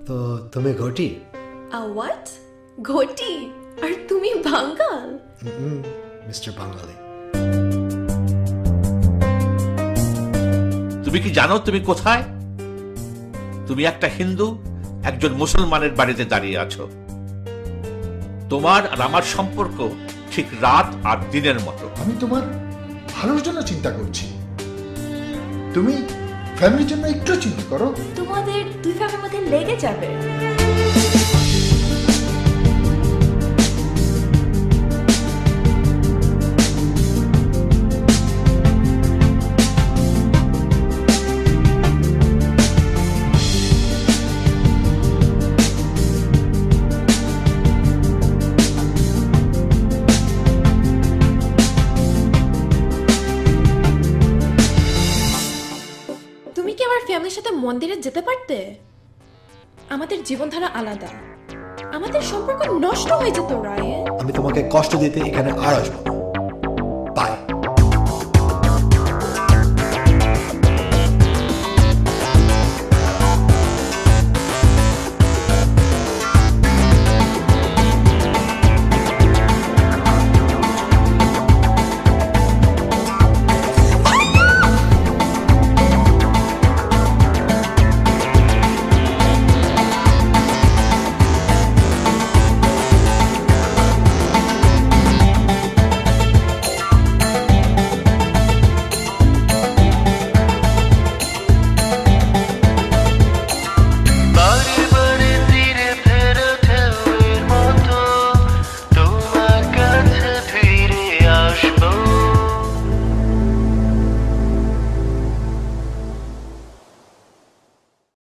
তো তুমি ঘটি? হোয়াট? ঘটি? আর তুমি বাঙ্গাল? মিস্টার বাঙালি। তুমি কি জানো তুমি কোথায়? তুমি একটা হিন্দু একজন মুসলমানের বাড়িতে দাঁড়িয়ে আছো। তোমার আর আমার সম্পর্ক ঠিক রাত আর দিনের মতো। আমি তোমার ভালোর জন্য চিন্তা করছি, তুমি ফ্যামিলির জন্য একটু চিন্তা করো। তোমাদের দুই ফ্যামিলির মধ্যে লেগে যাবে। তুমি কি আমার ফ্যামিলির সাথে মন্দিরে যেতে পারতে? আমাদের জীবনধারা আলাদা, আমাদের সম্পর্ক নষ্ট হয়ে যেত রায়ে। আমি তোমাকে কষ্ট দিতে এখানে আর আসবো না।